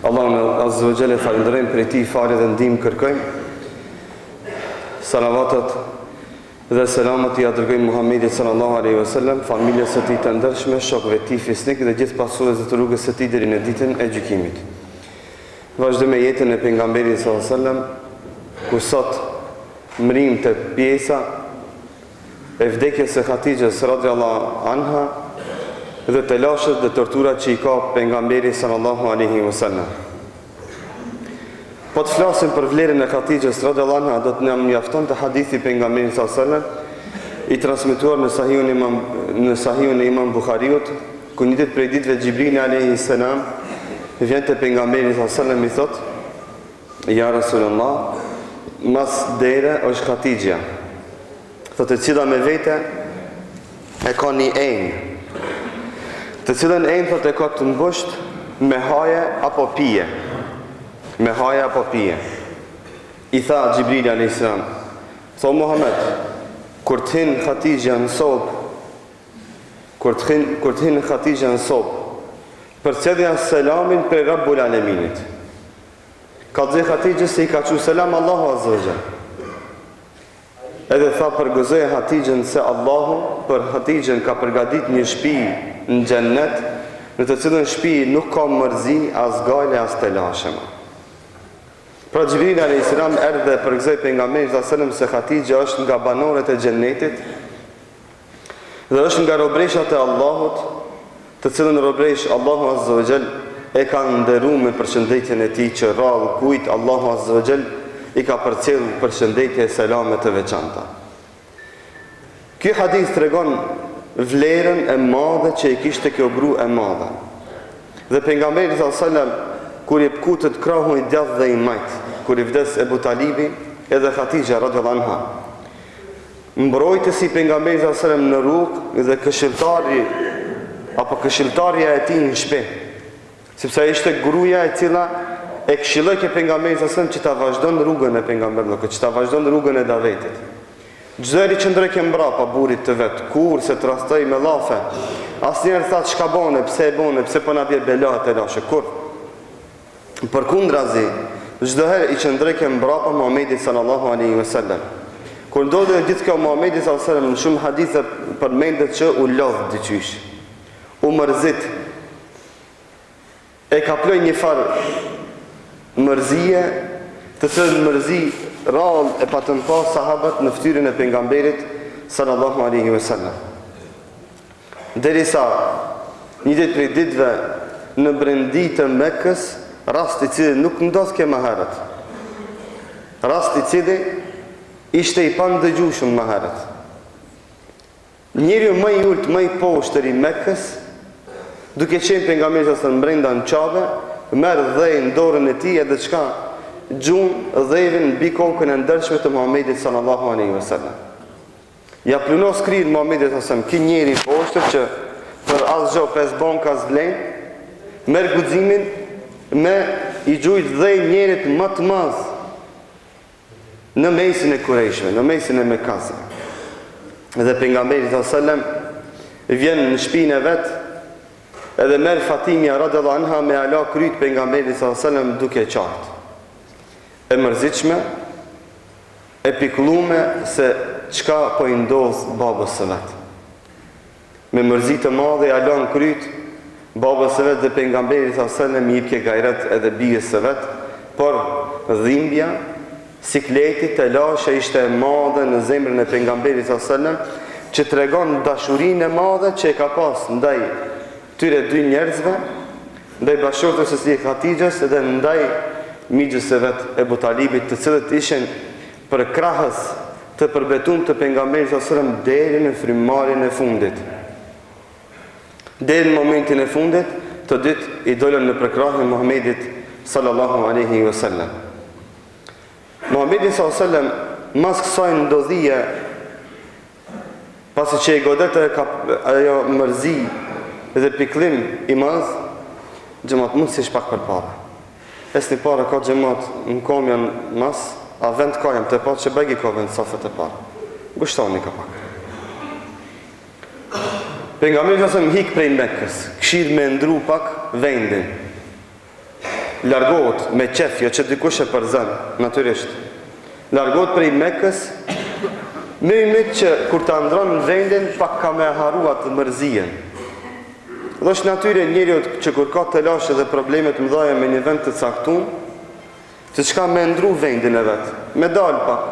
Allahun Azza wa Jalla falenderojmë për ti falë dhe ndihmë kërkojmë. Salavatat dhe selamat i dërgojmë Muhammedit sallallahu alaihi wasallam, familjes së tij të ndershme, shokëve të tij fisnik dhe gjithë pasuesve të rrugës së tij deri në ditën e gjykimit. Vazhdojmë me jetën e pejgamberit sallallahu alaihi wasallam, ku sot mrim të pjesa e vdekjes së Hatixhes radhiyallahu anha dhe të lashët dhe torturat që i ka pejgamberi sallallahu alaihi wasallam. Po të flasim për vlerën e Hatixhes radhiyallahu anha, do të na mjafton të hadithi pejgamberit sallallahu alaihi wasallam i transmetuar në Sahihun e Imam Buhariut, ku një ditë prej ditëve Xhibrili alaihi salam vjen te pejgamberi sallallahu alaihi wasallam i thotë: "Ja Rasulullah, mas dere është Hatixha." Thotë: "Cila me vete e ka një enj, të cilën thotë e ka të mbusht me haje apo pije." Me haje apo pije. I tha Xhibrili alayhis salam: "Tho Muhammed, kur të hin Hatixha në sob, kur të hin Hatixha në sob, përcjellja selamin për Rabbul Alaminit." Ka dhënë Hatixha se i ka thënë selam Allahu Azza wa Jalla. Edhe tha përgëzoi Hatixhën se Allahu për Hatixhën ka përgatitur një shtëpi në xhennet, në të cilën shtëpi nuk ka mërzi, as gale, as të lashëm. Pra Xhibrili alayhis salam erdhi dhe përgëzoi pejgamberin sallallahu alaihi wasallam se Hatixha është nga banorët e xhennetit dhe është nga robreshat e Allahut, të cilën robresh Allahu Azza wa Jall e ka nderuar me përshëndetjen e tij që rradh kujt Allahu Azza wa Jall i ka përcjellë përshëndetje e selame të veçanta. Ky hadith tregon vlerën e madhe që i kishte kjo gru e madhe. Dhe pejgamberi sallallahu alaihi wasallam kur i pkutët krahu i djathtë dhe i majt, kur i vdes Ebu Talibi, edhe Hatixha radhiyallahu anha, mbrojtësi pejgamberi sallallahu alaihi wasallam në rrugë dhe këshilltari apo këshilltarja e tij në shtëpi, sepse ishte gruaja e cila e këshilloi ke pejgamberi sallallahu alaihi wasallam që ta vazhdon rrugën e pejgamberit, që ta vazhdon rrugën e Davetit. Çdo herë që ndroi ke mbrapa burit të vet, kur se trastoi me llafe, asnjëherë tha çka bone, pse e bone, pse po na bie bela të lashe, kur. Përkundrazi, çdo herë i qëndroi ke mbrapa Muhamedit sallallahu alaihi wasallam. Kur ndodhi gjithë kjo Muhamedi sallallahu alaihi wasallam, në shumë hadithe përmendet që u lodh diçysh, u mërzit, e ka ploj një farë mërzije, të cilën mërzi rall e patën pa sahabët në fytyrën e pejgamberit sallallahu alaihi wasallam. Derisa një ditë prej ditëve në brendi të Mekës, rast i cili nuk ndodh ke më herët. Rast i cili ishte i pandëgjueshëm më herët. Njeriu më i ulët, më i poshtër i Mekës, duke qenë pejgamberi sallallahu alaihi wasallam brenda në Çabe, merr dhej në dorën e tij edhe çka gjun dhevin mbi kokën e ndershme të Muhamedit sallallahu alaihi wasallam. Ja plunos krin Muhamedit sallallahu alaihi wasallam, ki njeri i poshtër që për asgjë pes bonka zlen, merr guximin me i gjujt dhej njerit më të madh në mesin e Kurejshve, në mesin e Mekasve. Dhe pejgamberi sallallahu alaihi wasallam vjen në shtëpinë e vet, edhe merr Fatimia radhiyallahu anha me ala kryt pejgamberit sallallahu alaihi wasallam duke qartë. E mërzitshme, e pikëllume se çka po i ndodh babës së vet. Me mërzi të madhe i ala në kryt babës së vet dhe pejgamberit sallallahu alaihi wasallam i jep gajret edhe bijës së vet, por dhimbja, sikleti të lashe ishte e madhe në zemrën e pejgamberit sallallahu alaihi wasallam, që tregon dashurinë e madhe që e ka pas ndaj tyre dy njerëzve, ndaj bashortës së tij Hatixhës dhe ndaj migjës së vet Ebu Talibit, të cilët ishin për krahës të përbetuar të pejgamberit sallallahu alaihi wasallam deri në frymëmarrjen e fundit. Deri në momentin e fundit, të ditë i dolën në përkrahjen e Muhamedit sallallahu alaihi wasallam. Muhamedi sallallahu alaihi wasallam mas kësaj ndodhie, pasi që i godete ajo mërzi dhe piklim i madh, xhamat mund si shpak për para. Esni para ka xhamat në kom janë mas, a vend ka jam të parë që begi ka vend safet e para. Gushtoni ka pak. Pejgamberi sa hik prej Mekës, kishir me ndru pak vendin. largohet me qef, jo që dikush e përzën, natyrisht. Largohet prej Mekës, me ymit që kur ta ndron në vendin, pak ka me harua të mërzien. Dhe është natyre njeriut që kur ka të lashe dhe problemet mëdhaja me një vend të caktum, se qka me ndru vendin e vetë, me dalë pak,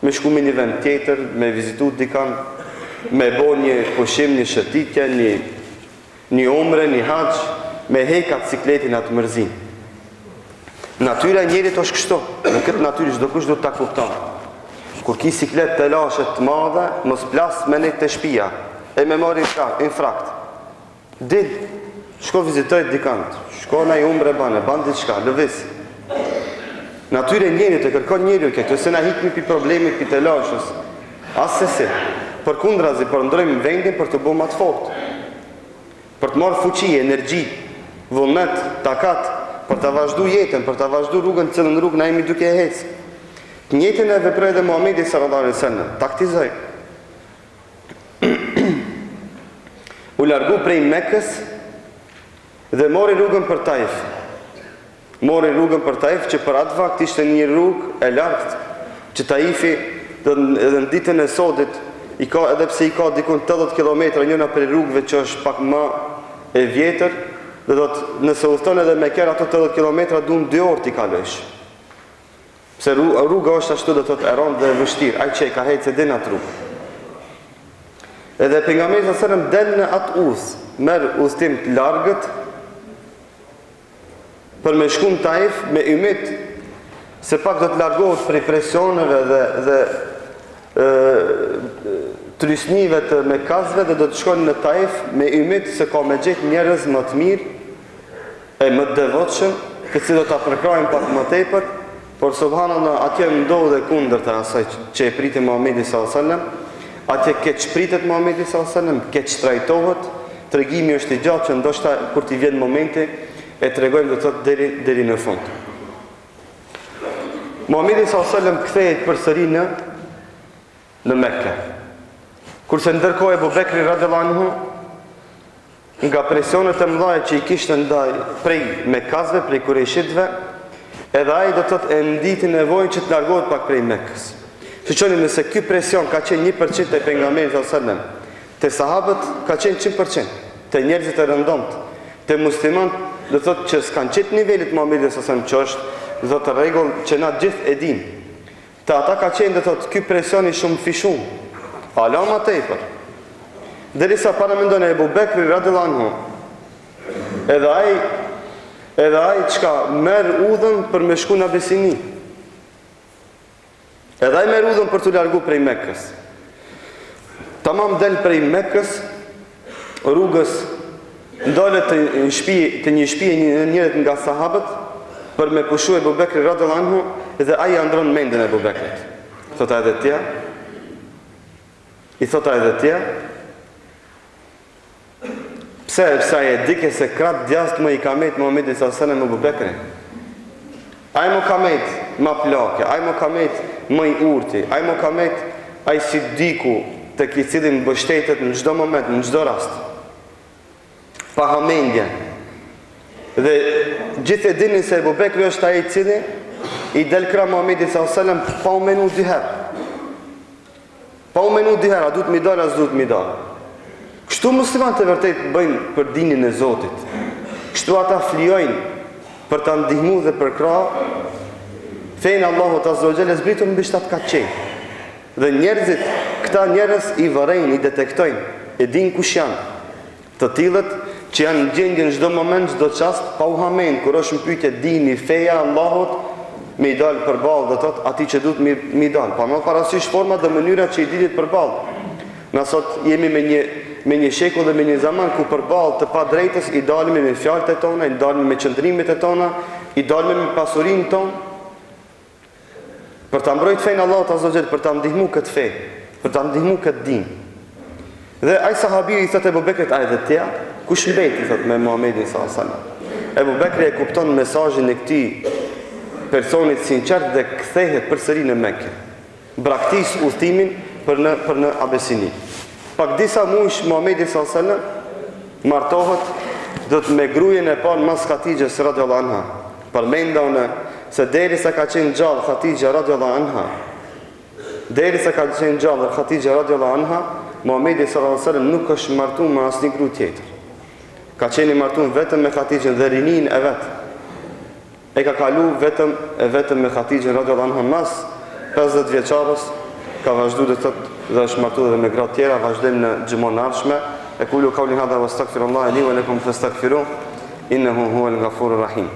me shku me një vend tjetër, me vizitu dikan, me bo një pushim, një shëtitje, një umre, një haqë, me hekat cikletin atë mërzin. Natyra njerit është kështu, në këtë natyri çdo kush do të ta kupton. Kur ki siklet të lashet të madhe, mos plas me nejt të shpia, e me mori infrakt. Dil, shko vizitoj dikant, shko na i umre ban diçka, lëviz. Natyre njerit e kërkon njerit këtë, se na hikmi pi problemit pi të lashës. Asesi, për kundrazi, për ndrojmë vendin për të bu ma të fort. Për të marrë fuqi, energji, vullnet, takat, për të vazhdu jetën, për të vazhdu rrugën, cilën rrugë na jemi duke e hecë. Njëtën e veprej dhe Muhamedi sallallahu alaihi wasallam, taktizoj. U largu prej Mekës dhe mori rrugën për Taif. Mori rrugën për Taif, që për atë vakt ishte një rrugë e lartë, që Taifi edhe në ditën e sodit, edhe pse i ka dikun 80 km njëna për rrugëve që është pak më e vjetër, dhe do të, nëse udhton edhe me kërë ato 80 km, duhet 2 orë t'i kalësh. Pse rruga është ashtu, do të të eron dhe vështirë, ai që e ka hejtë se din atë rrugë. Edhe pejgamberi sallallahu alajhi wasallam del në atë udhë, merr udhtim të largët për me shku në Taif me ymit se pak do të largohet prej presioneve dhe trysnive të mekazve dhe do të shkojnë në Taif me ymit se ka me gjetë njerëz më të mirë e më të devotshëm, të cilët do ta përkrajnë pak më tepër, por subhanallahu atje ndodh dhe kundërta asaj që e priti Muhamedi sallallahu alajhi wasallam. Atje keq pritet Muhamedi sallallahu alajhi wasallam, keq trajtohet. Tregimi është i gjatë që ndoshta kur t'i vjen momenti e tregojmë do të thotë deri në fund. Muhamedi sallallahu alajhi wasallam kthehet përsëri në Mekë. Kurse ndërkohë Abu Bekri radhiyallahu anhu nga presionet e mëdha që i kishte ndaj prej mekazve, prej kurejshitëve, edhe ai do të thotë e nditi nevojën që të largohet pak prej Mekës. Shqoni, nëse ky presion ka qenë 1% të pejgamberit sallallahu alajhi wasallam, te sahabët ka qenë 100%, te njerëzit e rëndomtë, te muslimanët do të thotë që s'kan qenë nivelit Muhamedit sallallahu alajhi wasallam, që është do të rregull që na gjithë e dimë. Te ata ka qenë do të thotë ky presion i shumë fishum. Ala ma tepër. Derisa para mendon e Abu Bekri radhiyallahu anhu, edhe ai çka merr udhën për me shku në Abesini. Edhe ai merr udhën për të largu prej Mekës. Tamam del prej Mekës, rrugës ndolet të një shtëpi njërit nga sahabët për me pushu Abu Bekri radhiyallahu anhu, dhe ai andron mendjen e Abu Bekrit. Thota edhe tja. I thota edhe tja. Pse ai e dike se krat djast më i kamet Muhamedi sallallahu alajhi wasallam Abu Bekri. Ai më kamet më plake, ai më kamet më i urti, ai më kamet ai si diku të i cilin mbështetet në çdo moment, në çdo rast. Pa hamendje. Dhe gjithë e dinin se Abu Bekri është ai i cili i del krah Muhamedit sallallahu alajhi wasallam pa u menu dy herë. Pa u menu dy herë, a duhet mi dal, as duhet mi dal. Kështu muslimanët e vërtet bëjnë për dinin e Zotit. Kështu ata flijojnë për ta ndihmuar dhe për krah fenë Allahut azza wa jalla zbritur mbi 7 katë qenë. Dhe njerëzit, këta njerëz i vërejnë, i detektojnë, e din kush janë. Të tillët që janë në gjendje në çdo moment, çdo çast, pa u hamen, kur është në pyetje dini, feja Allahut, me i dalë përballë, do thotë atij që duhet mi dalë. Pa më parasysh forma dhe mënyra që i dilit përballë. Na sot jemi me një shekull dhe me një zaman ku përballë të padrejtës i dalemi me fjalët e tona, i dalemi me qëndrimet e tona, i dalemi me pasurinë tonë. Për ta mbrojtur fenë Allahut azza wa jalla, për ta ndihmuar këtë fe, për ta ndihmuar këtë din. Dhe ai sahabiu i thotë Abu Bekrit, ai dhe tja, kush mbeti thotë me Muhamedit sallallahu alajhi wasallam. Abu Bekri e kupton mesazhin e këtij personit sinqert dhe kthehet përsëri në Mekë. Braktis udhtimin për në Abesini. Pak disa muaj Muhamedi sallallahu alajhi wasallam martohet do të me gruajen e parë mas Hatixhes radhiyallahu anha. përmenda unë se derisa ka qenë gjallë Khatija radhiyallahu anha, derisa ka qenë gjallë Khatija radhiyallahu anha, Muhamedi sallallahu alaihi wasallam nuk është martuar me asnjë grua tjetër. Ka qenë i martuar vetëm me Khatijën dhe rinin e vet. E ka kalu vetëm me Khatijën radhiyallahu anha mas 50 vjeçarës, ka vazhduar të thotë dhe është martuar edhe me gra të tjera, vazhdojmë në xhumon arshme. E kulu qawli hadha wastaghfirullaha li wa lakum fastaghfiruhu innahu huwal ghafurur rahim.